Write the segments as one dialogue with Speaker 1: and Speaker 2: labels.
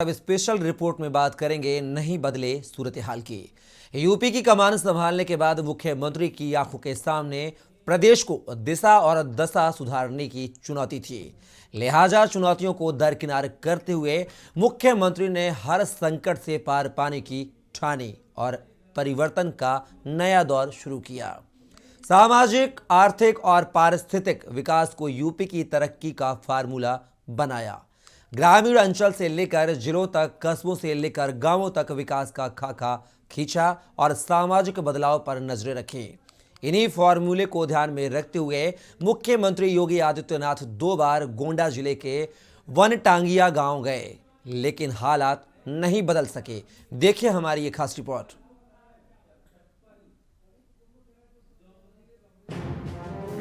Speaker 1: अब special report में बात करेंगे नहीं बदले सूरत हाल की। यूपी की कमान संभालने के बाद मुख्यमंत्री की आंखों के सामने प्रदेश को दिशा और दशा सुधारने की चुनौती थी। लिहाजा चुनौतियों को दरकिनार करते हुए मुख्यमंत्री ने हर संकट से पार पाने की ठानी और परिवर्तन का नया दौर शुरू किया। सामाजिक, आर्थिक और पारिस्थितिक विकास को यूपी की तरक्की का फार्मूला बनाया। ग्रामीण अंचल से लेकर जिलों तक, कस्बों से लेकर गांवों तक विकास का खाका खींचा और सामाजिक बदलाव पर नजरें रखी। इन्हीं फॉर्मूले को ध्यान में रखते हुए मुख्यमंत्री योगी आदित्यनाथ 2 बार गोंडा जिले के वनटांगिया गांव गए, लेकिन हालात नहीं बदल सके। देखिए हमारी ये खास रिपोर्ट।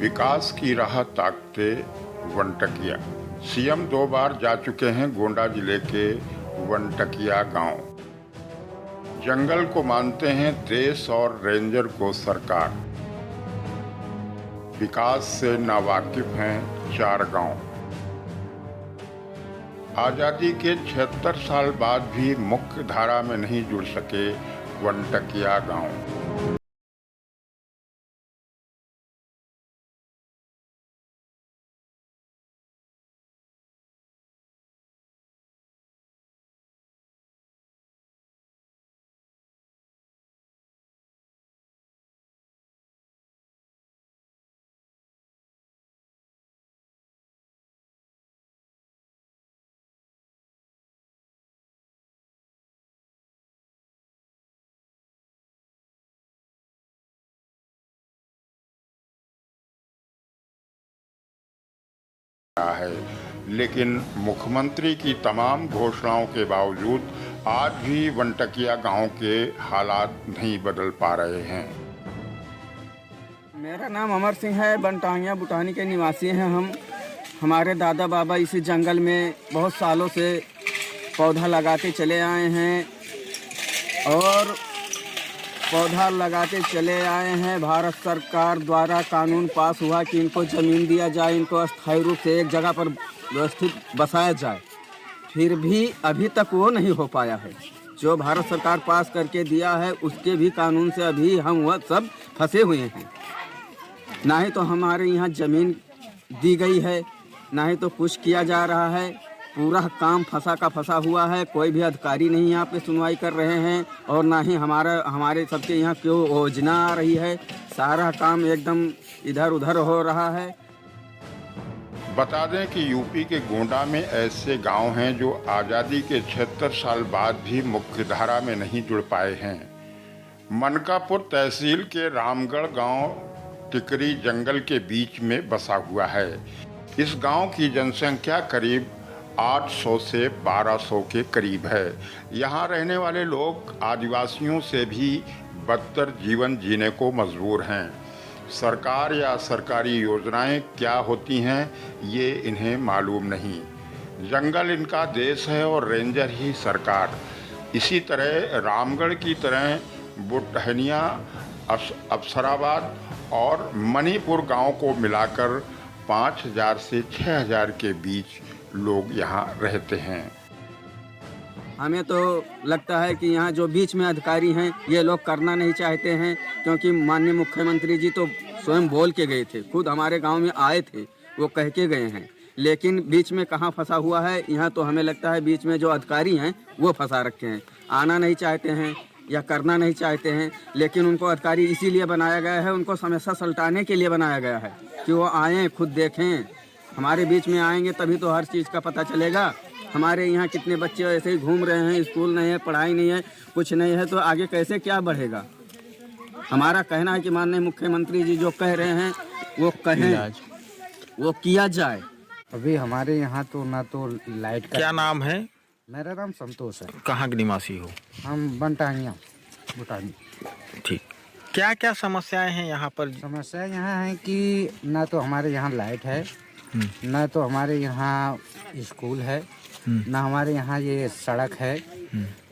Speaker 2: विकास की राह ताकते वनटकिया। सीएम 2 बार जा चुके हैं गोंडा जिले के वनटकिया गांव। जंगल को मानते हैं देश और रेंजर को सरकार। विकास से नावाकिफ हैं 4 गांव। आजादी के 76 साल बाद भी मुख्य धारा में नहीं जुड़ सके वनटकिया गांव। है, लेकिन मुख्यमंत्री की तमाम घोषणाओं के बावजूद आज भी वनटकिया गांव के हालात नहीं बदल पा रहे हैं।
Speaker 3: मेरा नाम अमर सिंह है। वनटांगिया बुटानी के निवासी हैं हम। हमारे दादा बाबा इसी जंगल में बहुत सालों से पौधा लगाते चले आए हैं और पौधा लगाते चले आए हैं। भारत सरकार द्वारा कानून पास हुआ कि इनको ज़मीन दिया जाए, इनको अस्थायी रूप से एक जगह पर व्यवस्थित बसाया जाए। फिर भी अभी तक वो नहीं हो पाया है। जो भारत सरकार पास करके दिया है उसके भी कानून से अभी हम वह सब फंसे हुए हैं। ना ही तो हमारे यहाँ ज़मीन दी गई है, ना ही तो कुछ किया जा रहा है। पूरा काम फंसा का फंसा हुआ है। कोई भी अधिकारी नहीं यहाँ पे सुनवाई कर रहे हैं और ना ही हमारे सबके यहाँ क्यों योजना आ रही है। सारा काम एकदम इधर उधर हो रहा है।
Speaker 2: बता दें कि यूपी के गोंडा में ऐसे गांव हैं जो आज़ादी के 76 साल बाद भी मुख्यधारा में नहीं जुड़ पाए हैं। मनकापुर तहसील के रामगढ़ गांव टिकरी जंगल के बीच में बसा हुआ है। इस गांव की जनसंख्या करीब 800 से 1200 के करीब है। यहाँ रहने वाले लोग आदिवासियों से भी बदतर जीवन जीने को मजबूर हैं। सरकार या सरकारी योजनाएं क्या होती हैं ये इन्हें मालूम नहीं। जंगल इनका देश है और रेंजर ही सरकार। इसी तरह रामगढ़ की तरह बुटहनिया, अफसराबाद और मणिपुर गांव को मिलाकर 5000 से 6000 के बीच लोग यहाँ रहते हैं।
Speaker 3: हमें तो लगता है कि यहाँ जो बीच में अधिकारी हैं ये लोग करना नहीं चाहते हैं, क्योंकि माननीय मुख्यमंत्री जी तो स्वयं बोल के गए थे, खुद हमारे गांव में आए थे, वो कह के गए हैं। लेकिन बीच में कहाँ फंसा हुआ है यहाँ, तो हमें लगता है बीच में जो अधिकारी हैं वो फंसा रखे हैं। आना नहीं चाहते हैं या करना नहीं चाहते हैं, लेकिन उनको अधिकारी इसीलिए बनाया गया है, उनको समस्या सलटाने के लिए बनाया गया है कि वो आएँ, खुद देखें। हमारे बीच में आएंगे तभी तो हर चीज़ का पता चलेगा। हमारे यहाँ कितने बच्चे ऐसे ही घूम रहे हैं, स्कूल नहीं है, पढ़ाई नहीं है, कुछ नहीं है, तो आगे कैसे क्या बढ़ेगा। हमारा कहना है कि माननीय मुख्यमंत्री जी जो कह रहे हैं वो कहें, वो किया जाए।
Speaker 4: अभी हमारे यहाँ तो ना तो लाइट का।
Speaker 5: क्या नाम है?
Speaker 4: मेरा नाम संतोष है।
Speaker 5: कहाँ के निवासी हो?
Speaker 4: हम वनटांगिया बुटानी।
Speaker 5: ठीक। क्या क्या समस्याएं हैं यहाँ पर?
Speaker 4: समस्या यहाँ है कि ना तो हमारे यहाँ लाइट है, ना तो हमारे यहाँ स्कूल है, ना हमारे यहाँ ये सड़क है,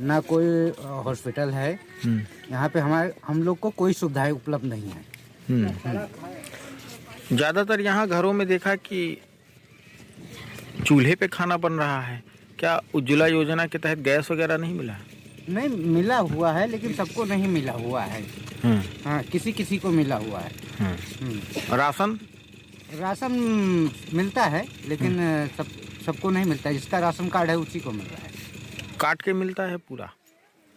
Speaker 4: ना कोई हॉस्पिटल है। यहाँ पे हम लोग को कोई सुविधाएं उपलब्ध नहीं है।
Speaker 5: ज़्यादातर यहाँ घरों में देखा कि चूल्हे पे खाना बन रहा है। क्या उज्ज्वला योजना के तहत गैस वगैरह नहीं मिला?
Speaker 4: नहीं मिला हुआ है, लेकिन सबको नहीं मिला हुआ है। हाँ, किसी किसी को मिला हुआ है।
Speaker 5: राशन?
Speaker 4: राशन मिलता है, लेकिन सबको नहीं मिलता है। जिसका राशन कार्ड है उसी को मिल रहा है।
Speaker 5: काट के मिलता है पूरा?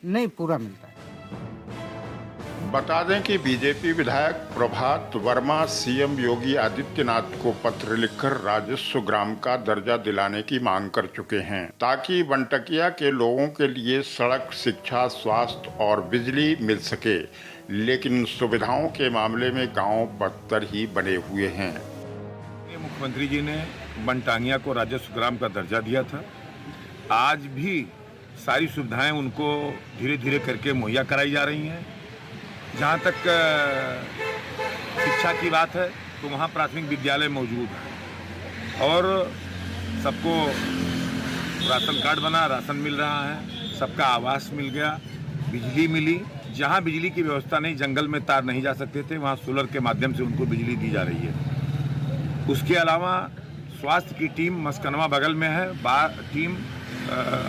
Speaker 4: नहीं, पूरा मिलता है।
Speaker 2: बता दें कि बीजेपी विधायक प्रभात वर्मा सीएम योगी आदित्यनाथ को पत्र लिखकर राजस्व ग्राम का दर्जा दिलाने की मांग कर चुके हैं, ताकि वनटकिया के लोगों के लिए सड़क, शिक्षा, स्वास्थ्य और बिजली मिल सके। लेकिन सुविधाओं के मामले में गांव बदतर ही बने हुए हैं।
Speaker 6: मुख्यमंत्री जी ने बनटांगिया को राजस्व ग्राम का दर्जा दिया था। आज भी सारी सुविधाएं उनको धीरे धीरे करके मुहैया कराई जा रही हैं। जहाँ तक शिक्षा की बात है तो वहाँ प्राथमिक विद्यालय मौजूद है और सबको राशन कार्ड बना, राशन मिल रहा है, सबका आवास मिल गया, बिजली मिली। जहाँ बिजली की व्यवस्था नहीं, जंगल में तार नहीं जा सकते थे, वहाँ सोलर के माध्यम से उनको बिजली दी जा रही है। उसके अलावा स्वास्थ्य की टीम मस्कनवा बगल में है, टीम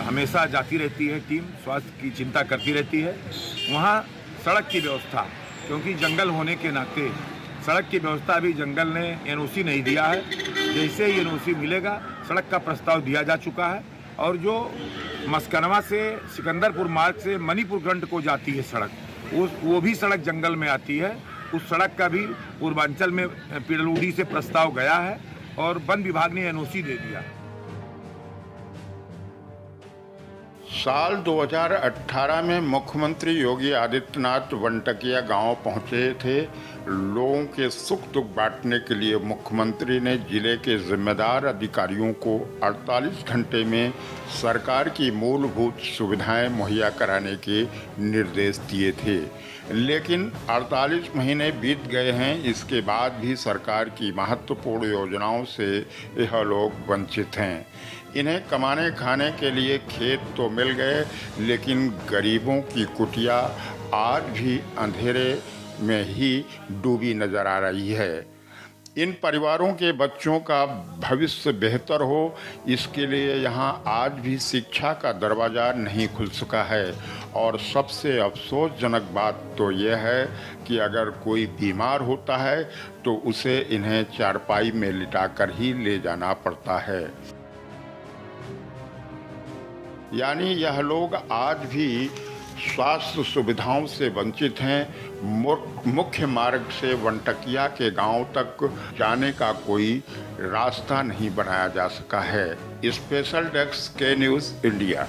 Speaker 6: हमेशा जाती रहती है, टीम स्वास्थ्य की चिंता करती रहती है। वहाँ सड़क की व्यवस्था, क्योंकि जंगल होने के नाते सड़क की व्यवस्था अभी जंगल ने एनओसी नहीं दिया है। जैसे ही एनओसी मिलेगा, सड़क का प्रस्ताव दिया जा चुका है। और जो मस्कनवा से सिकंदरपुर मार्ग से मणिपुर गंड को जाती है सड़क, वो भी सड़क जंगल में आती है। उस सड़क का भी पूर्वांचल में पीडब्ल्यूडी से प्रस्ताव गया है और वन विभाग ने एनओसी दे दिया।
Speaker 2: साल 2018 में मुख्यमंत्री योगी आदित्यनाथ वनटकिया गांव पहुंचे थे। लोगों के सुख दुख बांटने के लिए मुख्यमंत्री ने जिले के जिम्मेदार अधिकारियों को 48 घंटे में सरकार की मूलभूत सुविधाएं मुहैया कराने के निर्देश दिए थे। लेकिन 48 महीने बीत गए हैं, इसके बाद भी सरकार की महत्वपूर्ण योजनाओं से यह लोग वंचित हैं। इन्हें कमाने खाने के लिए खेत तो मिल गए, लेकिन गरीबों की कुटिया आज भी अंधेरे में ही डूबी नजर आ रही है। इन परिवारों के बच्चों का भविष्य बेहतर हो, इसके लिए यहाँ आज भी शिक्षा का दरवाज़ा नहीं खुल सका है। और सबसे अफसोसजनक बात तो यह है कि अगर कोई बीमार होता है तो उसे इन्हें चारपाई में लिटाकर ही ले जाना पड़ता है। यानी यह लोग आज भी स्वास्थ्य सुविधाओं से वंचित हैं। मुख्य मार्ग से वनटकिया के गांव तक जाने का कोई रास्ता नहीं बनाया जा सका है। स्पेशल डेस्क के न्यूज़ इंडिया।